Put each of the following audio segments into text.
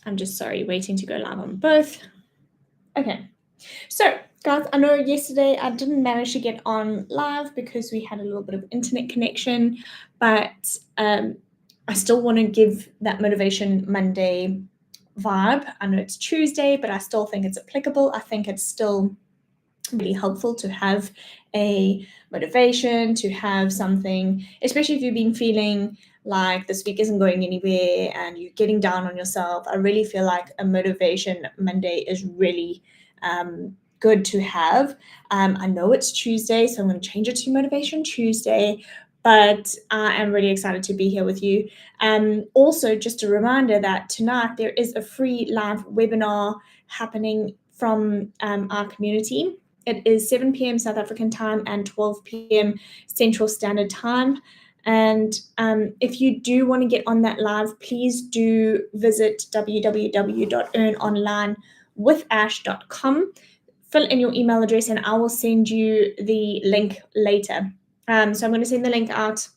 I'm just waiting to go live on both. Okay. So, guys, I know yesterday I didn't manage to get on live because we had a little bit of internet connection, but I still want to give that Motivation Monday vibe. I know it's Tuesday, but I still think it's applicable. I think it's still really helpful to have a motivation, to have something, especially if you've been feeling like this week isn't going anywhere and you're getting down on yourself. I really feel like a Motivation Monday is really good to have. I know it's Tuesday, so I'm going to change it to Motivation Tuesday, but I am really excited to be here with you. Also, just a reminder that tonight there is a free live webinar happening from our community. It is 7 p.m. South African time and 12 p.m. Central Standard Time. And if you do want to get on that live, please do visit www.earnonlinewithash.com. Fill in your email address and I will send you the link later. So I'm going to send the link out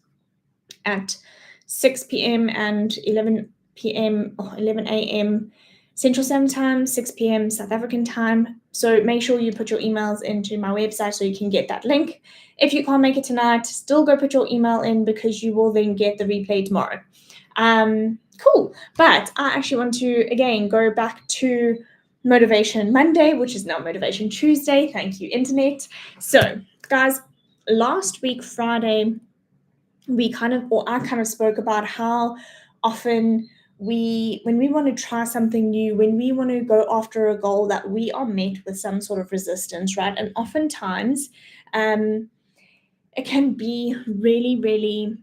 at 6 p.m. and 11 p.m. or 11 a.m. Central Standard Time, 6 p.m. South African time. So make sure you put your emails into my website so you can get that link. If you can't make it tonight, still go put your email in because you will then get the replay tomorrow. Cool. But I actually want to, again, go back to Motivation Monday, which is now Motivation Tuesday. Thank you, Internet. So, guys, last week, Friday, I kind of spoke about how often when we want to try something new, when we want to go after a goal, that we are met with some sort of resistance, right? And oftentimes it can be really, really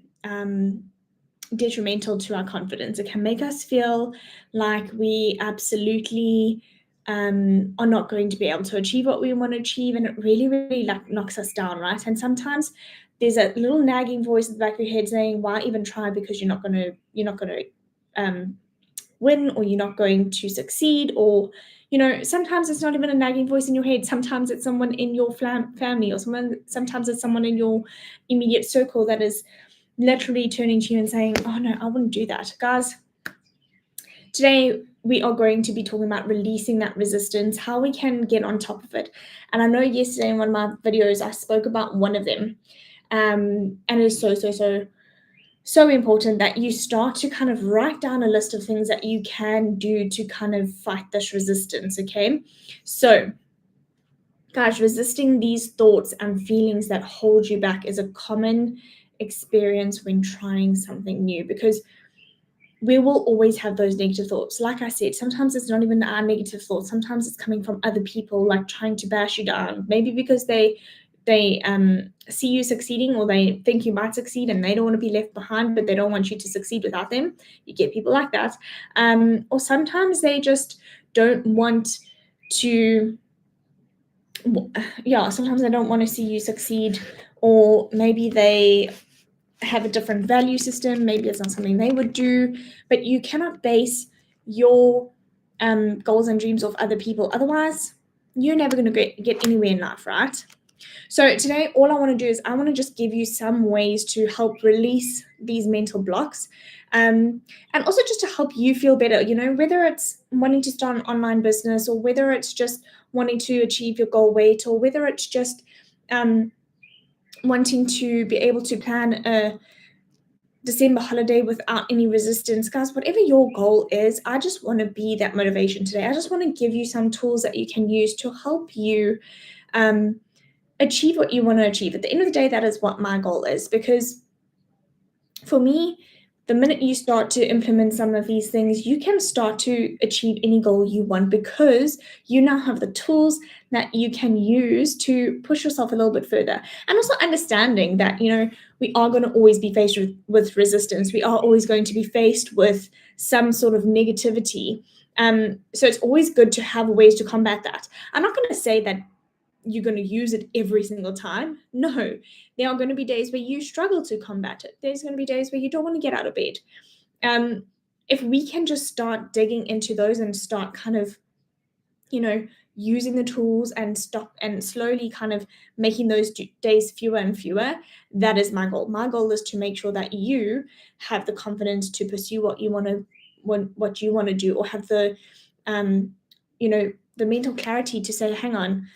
detrimental to our confidence. It can make us feel like we absolutely are not going to be able to achieve what we want to achieve, and it really, really knocks us down, right? And sometimes there's a little nagging voice at the back of your head saying, "Why even try? Because you're not going to win, or you're not going to succeed." Or sometimes it's not even a nagging voice in your head. Sometimes it's someone in your family, or sometimes it's someone in your immediate circle that is literally turning to you and saying, "Oh no, I wouldn't do that." Guys, today we are going to be talking about releasing that resistance, how we can get on top of it. And I know yesterday in one of my videos I spoke about one of them, and it's so important that you start to kind of write down a list of things that you can do to kind of fight this resistance. Okay, so guys, resisting these thoughts and feelings that hold you back is a common experience when trying something new, because we will always have those negative thoughts. Like I said, sometimes it's not even our negative thoughts. Sometimes it's coming from other people, like trying to bash you down, maybe because they see you succeeding, or they think you might succeed and they don't want to be left behind, but they don't want you to succeed without them. You get people like that. Or sometimes they just don't want to, sometimes they don't want to see you succeed, or maybe they have a different value system. Maybe it's not something they would do, but you cannot base your goals and dreams off other people. Otherwise, you're never going to get anywhere in life, right? So today, all I want to do is I want to just give you some ways to help release these mental blocks, and also just to help you feel better. Whether it's wanting to start an online business, or whether it's just wanting to achieve your goal weight, or whether it's just wanting to be able to plan a December holiday without any resistance. Guys, whatever your goal is, I just want to be that motivation today. I just want to give you some tools that you can use to help you achieve what you want to achieve. At the end of the day, that is what my goal is, because for me, the minute you start to implement some of these things, you can start to achieve any goal you want, because you now have the tools that you can use to push yourself a little bit further. And also understanding that, we are going to always be faced with resistance. We are always going to be faced with some sort of negativity. So it's always good to have ways to combat that. I'm not going to say that you're going to use it every single time. No, there are going to be days where you struggle to combat it. There's going to be days where you don't want to get out of bed. If we can just start digging into those and start kind of, using the tools and stop and slowly kind of making those days fewer and fewer, that is my goal. My goal is to make sure that you have the confidence to pursue what you want what you want to do, or have the the mental clarity to say, hang on,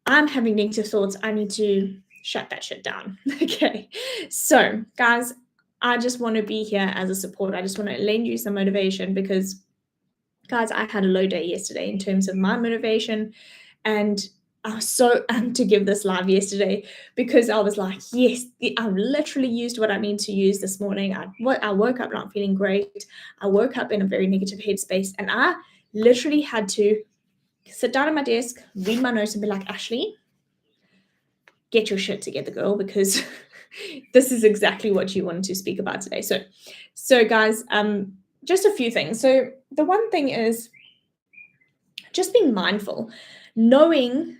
I'm having negative thoughts, I need to shut that shit down. Okay, so guys, I just want to be here as a support. I just want to lend you some motivation, because guys, I had a low day yesterday in terms of my motivation, and I was so amped to give this live yesterday, because I was like, yes, I literally used what I need to use this morning. I woke up not feeling great. I woke up in a very negative headspace, and I literally had to sit down at my desk, read my notes, and be like, Ashley, get your shit together, girl, because this is exactly what you wanted to speak about today. So guys, just a few things. So the one thing is just being mindful, knowing,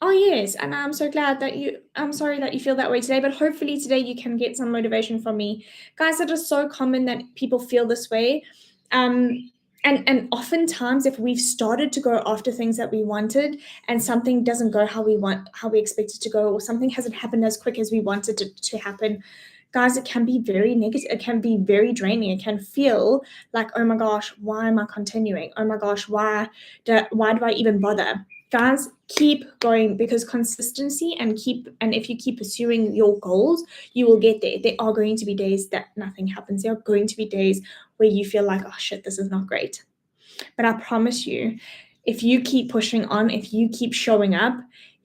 oh yes, and I'm so glad that I'm sorry that you feel that way today, but hopefully today you can get some motivation from me. Guys, it is so common that people feel this way. And oftentimes, if we've started to go after things that we wanted, and something doesn't go how we expect it to go, or something hasn't happened as quick as we wanted it to happen, guys, it can be very negative. It can be very draining. It can feel like, oh my gosh, why am I continuing? Oh my gosh, why do I even bother? Guys, keep going, because consistency and if you keep pursuing your goals, you will get there. There are going to be days that nothing happens. There are going to be days where you feel like, oh shit, this is not great. But I promise you, if you keep pushing on, if you keep showing up,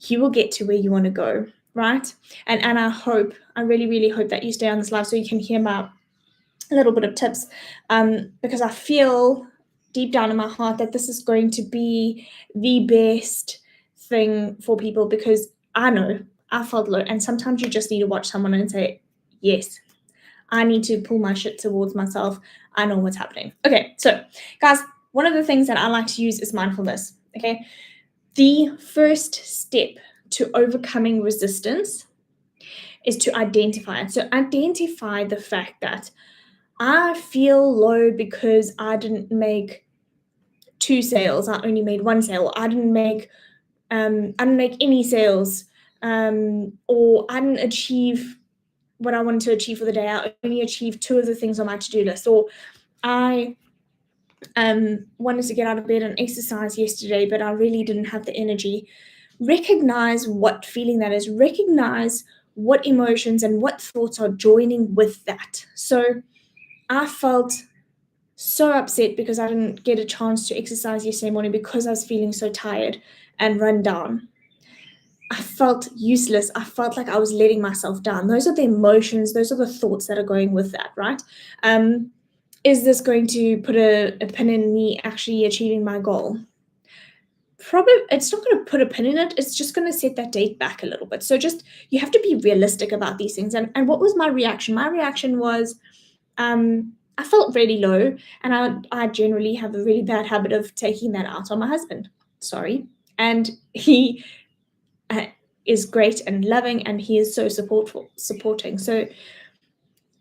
you will get to where you want to go, right? And I really, really hope that you stay on this live so you can hear my little bit of tips, because I feel deep down in my heart that this is going to be the best thing for people, because I know I felt low, and sometimes you just need to watch someone and say, yes, I need to pull my shit towards myself. I know what's happening. Okay, so guys, one of the things that I like to use is mindfulness. Okay, the first step to overcoming resistance is to identify it. So identify the fact that I feel low because I didn't make 2 sales. I only made 1 sale. I didn't make any sales, or I didn't achieve what I wanted to achieve for the day. I only achieved 2 of the things on my to-do list, or I wanted to get out of bed and exercise yesterday, but I really didn't have the energy. Recognize what feeling that is. Recognize what emotions and what thoughts are joining with that. So I felt so upset because I didn't get a chance to exercise yesterday morning because I was feeling so tired and run down. I felt useless. I felt like I was letting myself down. Those are the emotions, those are the thoughts that are going with that, right? Is this going to put a pin in me actually achieving my goal? Probably it's not going to put a pin in it. It's just going to set that date back a little bit. So just, you have to be realistic about these things. And what was my reaction? My reaction was, I felt really low, and I generally have a really bad habit of taking that out on my husband. Sorry. And he is great and loving, and he is so supporting. So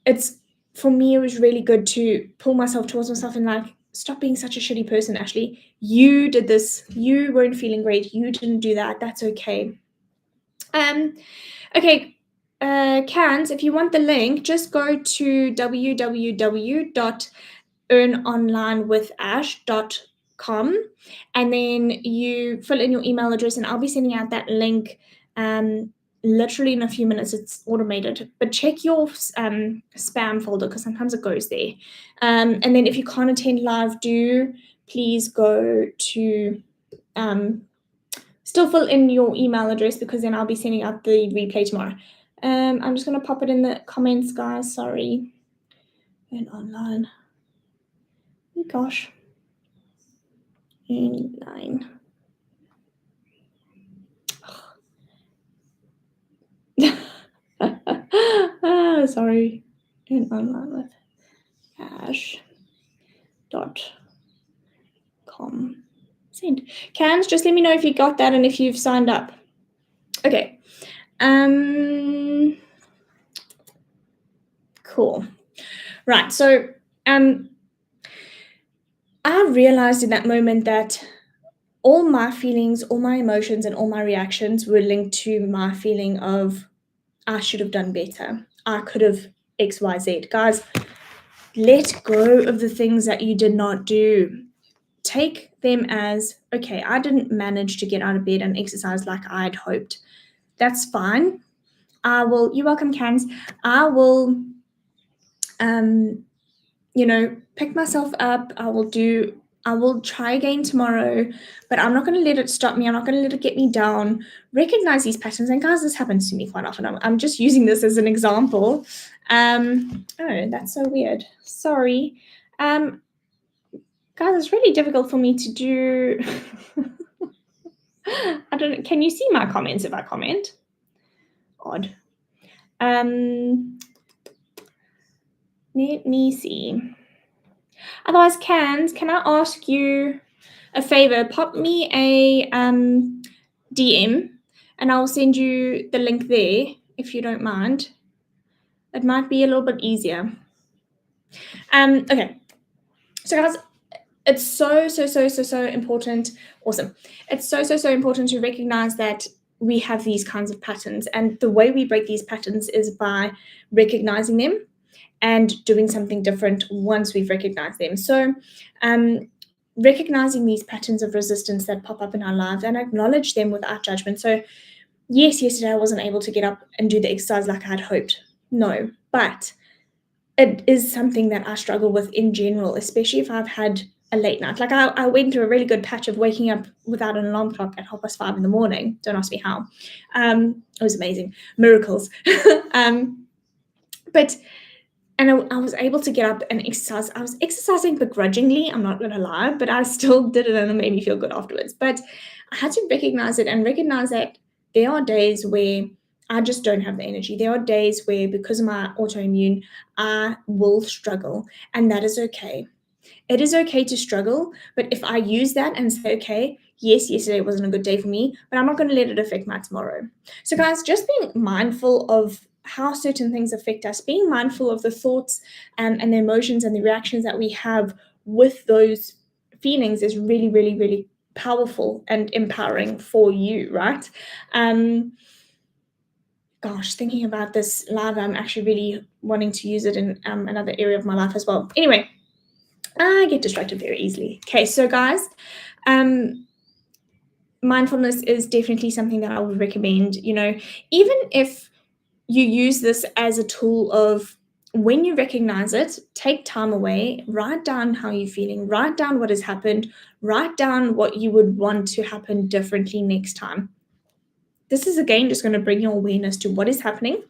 it's, for me, it was really good to pull myself towards myself and like, stop being such a shitty person, Ashley. You did this. You weren't feeling great. You didn't do that. That's okay. Okay. Cans, if you want the link, just go to www.earnonlinewithash.com, and then you fill in your email address, and I'll be sending out that link literally in a few minutes. It's automated, but check your spam folder, because sometimes it goes there. And then if you can't attend live, do please go to still fill in your email address, because then I'll be sending out the replay tomorrow. I'm just going to pop it in the comments, guys. Sorry. And online. Oh, gosh. Online. Sorry. And online with ash.com. Send. Cans, just let me know if you got that and if you've signed up. Okay. Cool. Right. So I realized in that moment that all my feelings, all my emotions, and all my reactions were linked to my feeling of, I should have done better. I could have XYZ. Guys, let go of the things that you did not do. Take them as, okay, I didn't manage to get out of bed and exercise like I had hoped. That's fine. You're welcome, Cans. I will, pick myself up. I will try again tomorrow, but I'm not going to let it stop me. I'm not going to let it get me down. Recognize these patterns. And guys, this happens to me quite often. I'm just using this as an example. Oh, that's so weird. Sorry. Guys, it's really difficult for me to do. I don't know. Can you see my comments if I comment? Odd. Let me see. Otherwise, can I ask you a favor? Pop me a DM and I'll send you the link there if you don't mind. It might be a little bit easier. Okay. So guys, it's so important. Awesome. It's so important to recognize that we have these kinds of patterns, and the way we break these patterns is by recognizing them and doing something different once we've recognized them. So recognizing these patterns of resistance that pop up in our lives and acknowledge them without judgment. So yes, yesterday I wasn't able to get up and do the exercise like I had hoped. No, but it is something that I struggle with in general, especially if I've had a late night. Like I went through a really good patch of waking up without an alarm clock at 5:30 in the morning. Don't ask me how. It was amazing. Miracles. I was able to get up and exercise. I was exercising begrudgingly, I'm not going to lie, but I still did it and it made me feel good afterwards. But I had to recognize it and recognize that there are days where I just don't have the energy. There are days where, because of my autoimmune, I will struggle, and that is okay. It is okay to struggle, but if I use that and say, okay, yes, yesterday wasn't a good day for me, but I'm not going to let it affect my tomorrow. So, guys, just being mindful of how certain things affect us, being mindful of the thoughts and the emotions and the reactions that we have with those feelings is really, really, really powerful and empowering for you, right? Gosh, thinking about this live, I'm actually really wanting to use it in another area of my life as well. Anyway, I get distracted very easily. Okay, so guys, mindfulness is definitely something that I would recommend. Even if you use this as a tool of, when you recognize it, take time away, write down how you're feeling, write down what has happened, write down what you would want to happen differently next time. This is again just going to bring your awareness to what is happening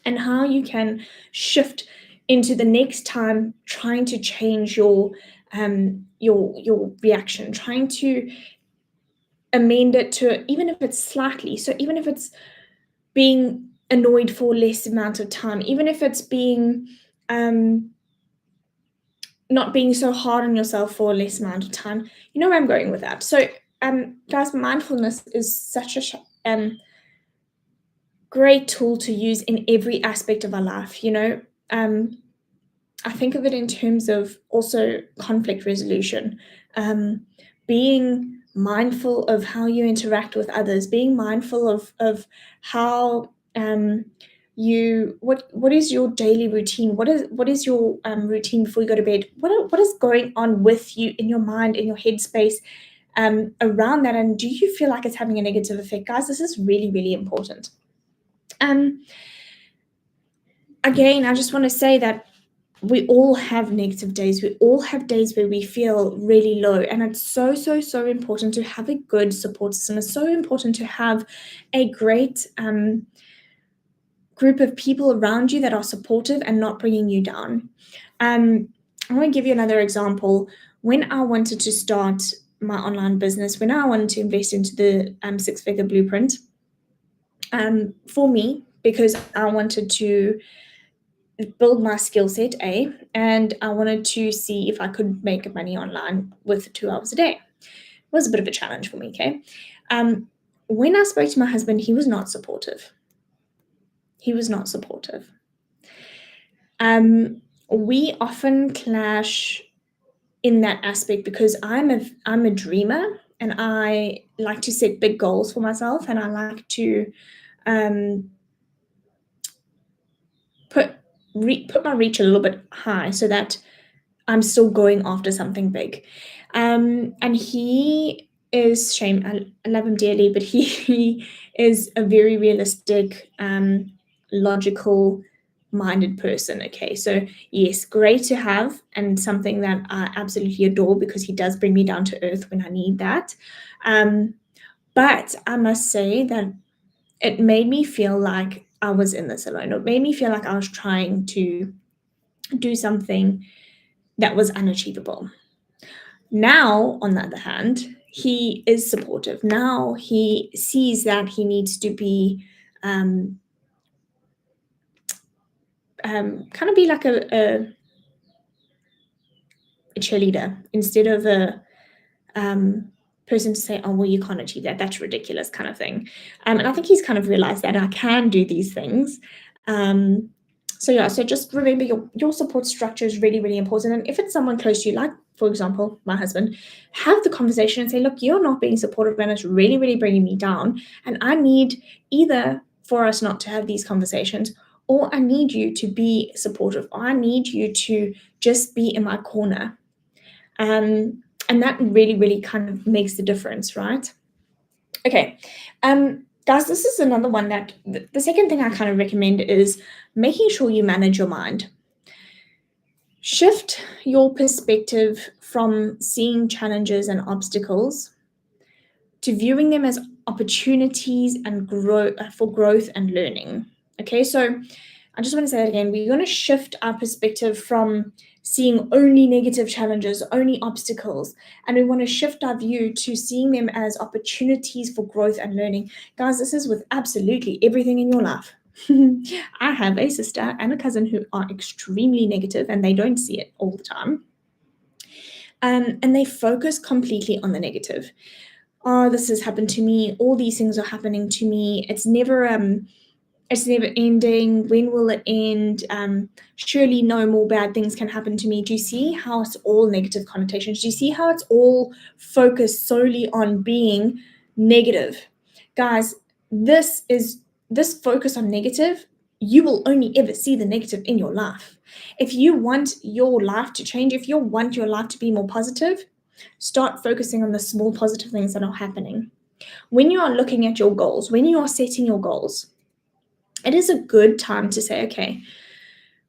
and how you can shift into the next time, trying to change your reaction, trying to amend it to, even if it's slightly. So even if it's being annoyed for less amount of time, even if it's being not being so hard on yourself for a less amount of time. You know where I'm going with that. So guys, mindfulness is such a great tool to use in every aspect of our life. I think of it in terms of also conflict resolution, being mindful of how you interact with others, being mindful of how what is your daily routine, what is your routine before you go to bed, what is going on with you in your mind, in your headspace, around that, and do you feel like it's having a negative effect? Guys, this is really, really important. Again, I just want to say that we all have negative days. We all have days where we feel really low. And it's so important to have a good support system. It's so important to have a great group of people around you that are supportive and not bringing you down. I want to give you another example. When I wanted to start my online business, when I wanted to invest into the six-figure blueprint, for me, because I wanted to build my skill set, and I wanted to see if I could make money online with 2 hours a day. It was a bit of a challenge for me, okay? When I spoke to my husband, he was not supportive. He was not supportive. We often clash in that aspect because I'm a dreamer, and I like to set big goals for myself, and I like to put put my reach a little bit high so that I'm still going after something big. And he is shame. I love him dearly, but he is a very realistic, logical minded person. Okay, so yes, great to have, and something that I absolutely adore because he does bring me down to earth when I need that. Um, but I must say that it made me feel like I was in this alone. It made me feel like I was trying to do something that was unachievable. Now, on the other hand, he is supportive. Now he sees that he needs to be um, kind of be like a cheerleader instead of a um, person to say, oh, well, you can't achieve that. That's ridiculous, kind of thing. And I think he's kind of realized that I can do these things. Um, so yeah, so just remember your support structure is really, really important. And if it's someone close to you, like for example, my husband, have the conversation and say, look, you're not being supportive and it's really, really bringing me down. And I need either for us not to have these conversations, or I need you to be supportive, or I need you to just be in my corner. And that really, really kind of makes the difference, right? Okay. Guys, this is another one that the second thing I kind of recommend is making sure you manage your mind. Shift your perspective from seeing challenges and obstacles to viewing them as opportunities and for growth and learning. Okay, so I just want to say that again. We're going to shift our perspective from seeing only negative challenges, only obstacles, and we want to shift our view to seeing them as opportunities for growth and learning. Guys, this is with absolutely everything in your life. I have a sister and a cousin who are extremely negative and they don't see it all the time. And they focus completely on the negative. Oh, this has happened to me. All these things are happening to me. It's never ending. When will it end? Surely no more bad things can happen to me. Do you see how it's all negative connotations? Do you see how it's all focused solely on being negative? Guys, this focus on negative, you will only ever see the negative in your life. If you want your life to change, if you want your life to be more positive, start focusing on the small positive things that are happening. When you are looking at your goals, when you are setting your goals, it is a good time to say, okay,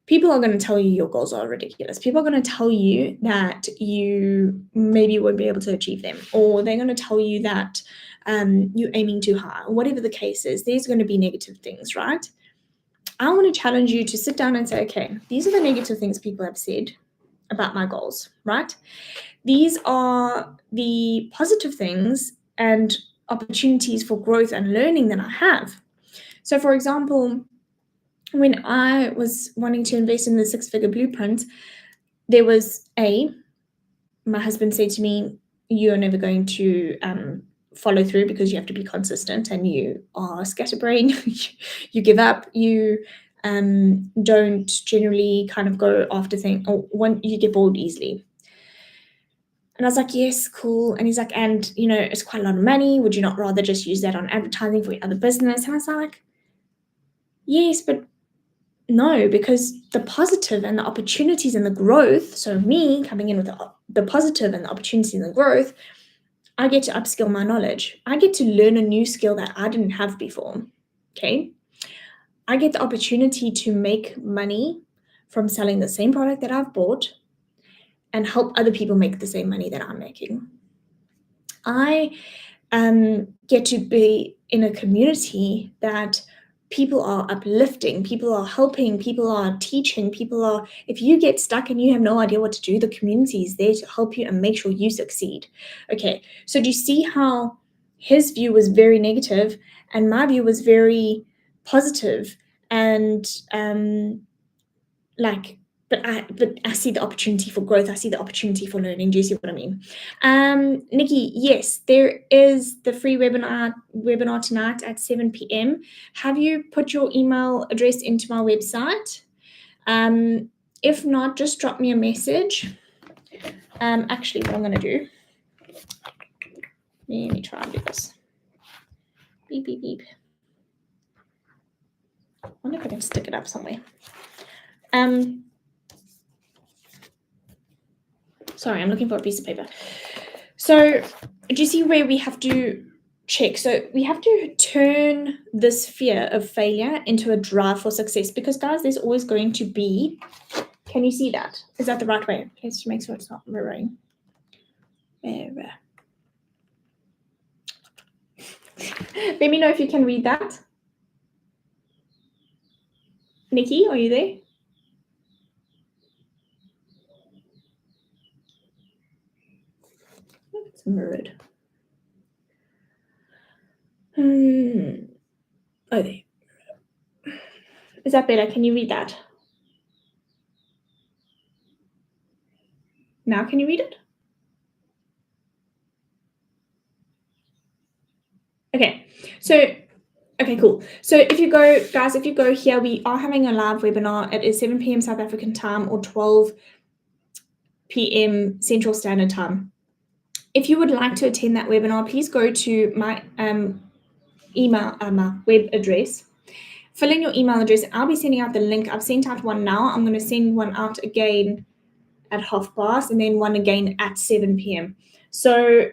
people are going to tell you your goals are ridiculous. People are going to tell you that you maybe won't be able to achieve them, or they're going to tell you that you're aiming too high, whatever the case is. There's going to be negative things, right? I want to challenge you to sit down and say, okay, these are the negative things people have said about my goals, right? These are the positive things and opportunities for growth and learning that I have. So, for example, when I was wanting to invest in the six-figure blueprint, there was my husband said to me, you're never going to follow through because you have to be consistent and you are scatterbrained. You give up, you don't generally kind of go after things, or you get bored easily. And I was like, yes, cool. And he's like, and it's quite a lot of money. Would you not rather just use that on advertising for your other business? And I was like, yes, but no, because the positive and the opportunities and the growth, so me coming in with the positive and the opportunities and the growth, I get to upskill my knowledge. I get to learn a new skill that I didn't have before. Okay. I get the opportunity to make money from selling the same product that I've bought and help other people make the same money that I'm making. I get to be in a community that people are uplifting, people are helping, people are teaching, if you get stuck and you have no idea what to do, the community is there to help you and make sure you succeed. Okay, so do you see how his view was very negative and my view was very positive? And but I see the opportunity for growth. I see the opportunity for learning. Do you see what I mean? Nikki, yes, there is the free webinar tonight at 7 p.m. Have you put your email address into my website? If not, just drop me a message. Actually, what I'm going to do, let me try and do this. Beep, beep, beep. I wonder if I can stick it up somewhere. Sorry, I'm looking for a piece of paper. So do you see where we have to check? So we have to turn this fear of failure into a drive for success, because guys, there's always going to be, can you see that? Is that the right way? Let's make sure it's not mirroring. Let me know if you can read that. Nikki, are you there? It's mirrored. Oh, there. Is that better? Can you read that? Now can you read it? Okay, so, okay, cool. So if you go, guys, if you go here, we are having a live webinar. It is 7 p.m. South African time or 12 p.m. Central Standard Time. If you would like to attend that webinar, please go to my email, my web address. Fill in your email address. I'll be sending out the link. I've sent out one now. I'm going to send one out again at 12:30 and then one again at 7 p.m. So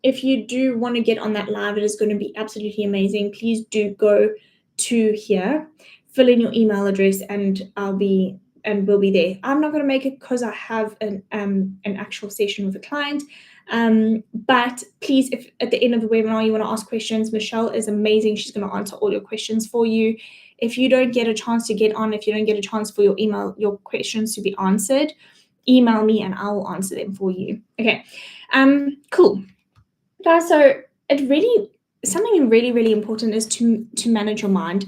if you do want to get on that live, it is going to be absolutely amazing. Please do go to here, fill in your email address, and we'll be there. I'm not going to make it because I have an actual session with a client. But please, if at the end of the webinar you want to ask questions, Michelle is amazing. She's going to answer all your questions for you. If you don't get a chance to get on, if you don't get a chance for your questions to be answered, email me and I will answer them for you. Okay, cool. Guys, so something really important is to manage your mind.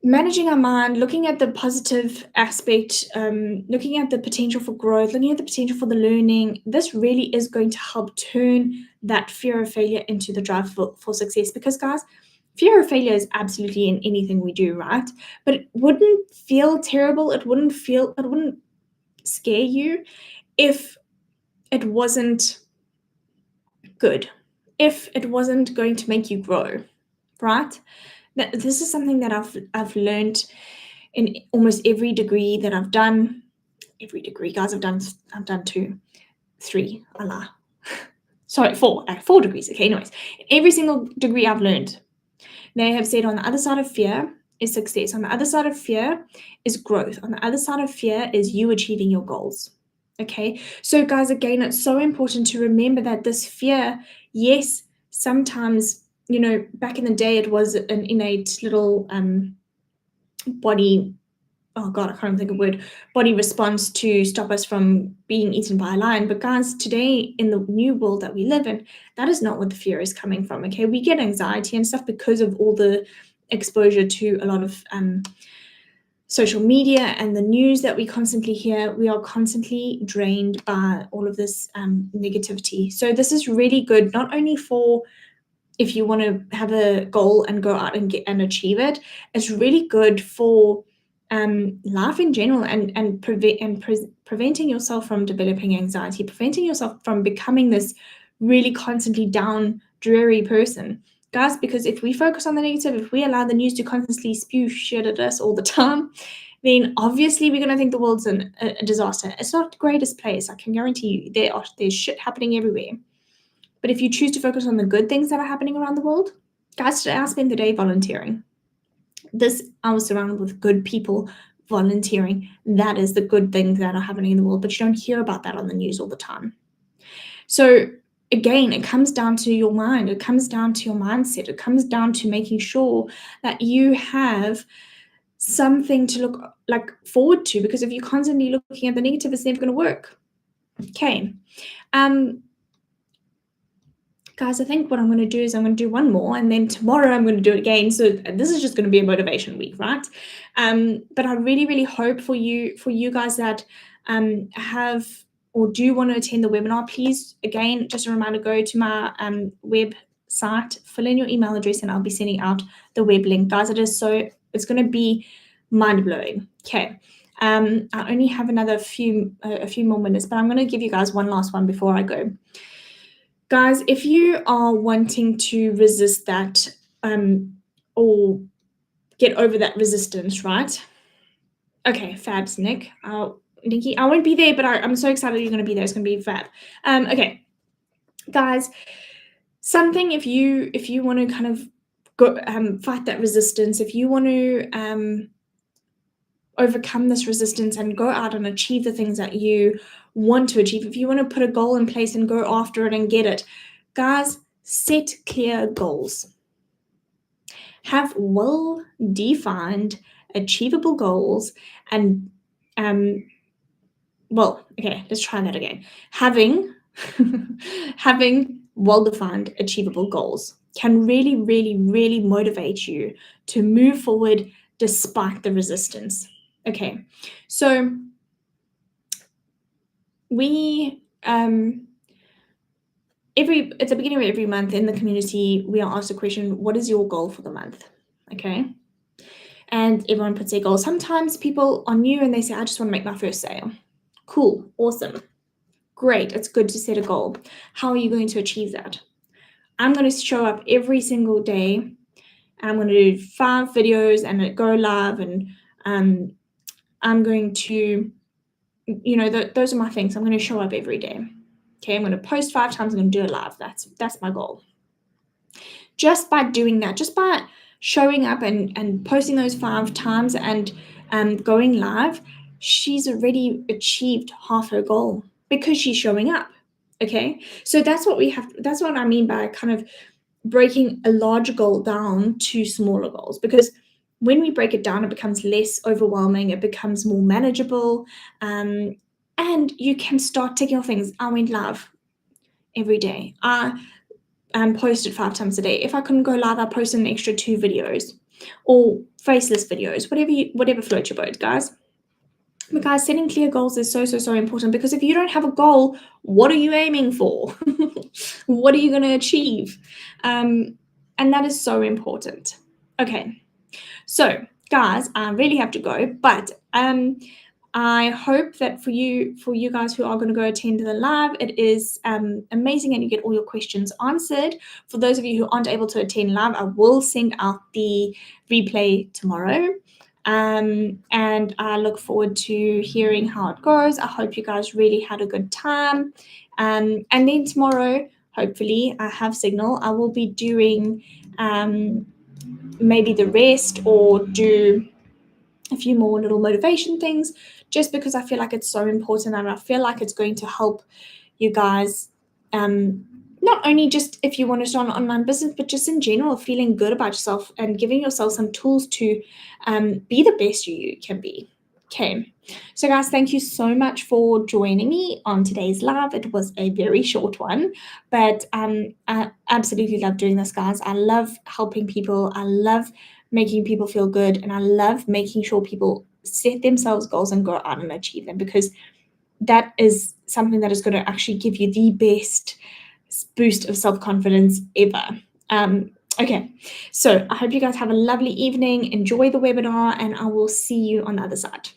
Managing our mind, looking at the positive aspect, looking at the potential for growth, looking at the potential for the learning, this really is going to help turn that fear of failure into the drive for success. Because guys, fear of failure is absolutely in anything we do, right? But it wouldn't feel terrible. It wouldn't scare you if it wasn't good, if it wasn't going to make you grow, right? This is something that I've learned in almost every degree that I've done. Every degree, guys, I've done 3, sorry, 4 degrees. Okay, anyways, every single degree I've learned, they have said on the other side of fear is success. On the other side of fear is growth. On the other side of fear is you achieving your goals. Okay, so guys, again, it's so important to remember that this fear, yes, sometimes, back in the day, it was an innate little body, oh God, I can't think of a word, body response to stop us from being eaten by a lion. But guys, today in the new world that we live in, that is not what the fear is coming from. Okay, we get anxiety and stuff because of all the exposure to a lot of social media and the news that we constantly hear. We are constantly drained by all of this negativity. So this is really good, not only for if you want to have a goal and go out and achieve it. It's really good for life in general and preventing yourself from developing anxiety, preventing yourself from becoming this really constantly down, dreary person. Guys, because if we focus on the negative, if we allow the news to constantly spew shit at us all the time, then obviously we're going to think the world's a disaster. It's not the greatest place, I can guarantee you. There's shit happening everywhere. But if you choose to focus on the good things that are happening around the world, guys, today I spent the day volunteering. I was surrounded with good people volunteering. That is the good things that are happening in the world, but you don't hear about that on the news all the time. So again, it comes down to your mind. It comes down to your mindset. It comes down to making sure that you have something to look forward to, because if you're constantly looking at the negative, it's never going to work. Okay. Guys, I think what I'm going to do is I'm going to do one more, and then tomorrow I'm going to do it again. So this is just going to be a motivation week, right? But I really hope for you guys that have or do want to attend the webinar. Please, again, just a reminder, go to my website, fill in your email address, and I'll be sending out the web link. Guys, it's going to be mind-blowing. Okay. I only have a few more minutes, but I'm going to give you guys one last one before I go. Guys, if you are wanting to resist that or get over that resistance, right? Okay, fabs, Nick. Nikki, I won't be there, but I'm so excited you're going to be there. It's going to be fab. Okay, guys, something if you want to kind of go fight that resistance, if you want to overcome this resistance and go out and achieve the things that you want to achieve, if you want to put a goal in place and go after it and get it, guys, set clear goals. Have well-defined, achievable goals and well, okay, let's try that again. Having well-defined, achievable goals can really, really, really motivate you to move forward despite the resistance. Okay, so we at the beginning of every month in the community, we are asked a question: what is your goal for the month? Okay. And everyone puts their goal. Sometimes people are new and they say, I just want to make my first sale. Cool, awesome. Great, it's good to set a goal. How are you going to achieve that? I'm going to show up every single day and I'm going to do 5 videos and go live, and I'm going to, those are my things. I'm going to show up every day. Okay, I'm going to post 5 times, I'm going to do it live. That's my goal. Just by doing that, just by showing up and posting those 5 times and going live, she's already achieved half her goal because she's showing up. Okay, so that's what I mean by kind of breaking a large goal down to smaller goals, because when we break it down, it becomes less overwhelming, it becomes more manageable, and you can start ticking off things. I went live every day. I posted 5 times a day. If I couldn't go live, I posted an extra 2 videos or faceless videos, whatever floats your boat, guys. But guys, setting clear goals is so important, because if you don't have a goal, what are you aiming for? What are you going to achieve? And that is so important. Okay, so guys, I really have to go, but I hope that for you guys who are going to go attend the live, it is amazing and you get all your questions answered. For those of you who aren't able to attend live, I will send out the replay tomorrow. And I look forward to hearing how it goes. I hope you guys really had a good time. And then tomorrow, hopefully, I have signal. I will be doing maybe the rest or do a few more little motivation things, just because I feel like it's so important and I feel like it's going to help you guys, not only just if you want to start an online business, but just in general, feeling good about yourself and giving yourself some tools to be the best you can be. Okay, so guys, thank you so much for joining me on today's live. It was a very short one, but I absolutely love doing this, guys. I love helping people. I love making people feel good, and I love making sure people set themselves goals and go out and achieve them, because that is something that is going to actually give you the best boost of self-confidence ever. Okay, so I hope you guys have a lovely evening. Enjoy the webinar, and I will see you on the other side.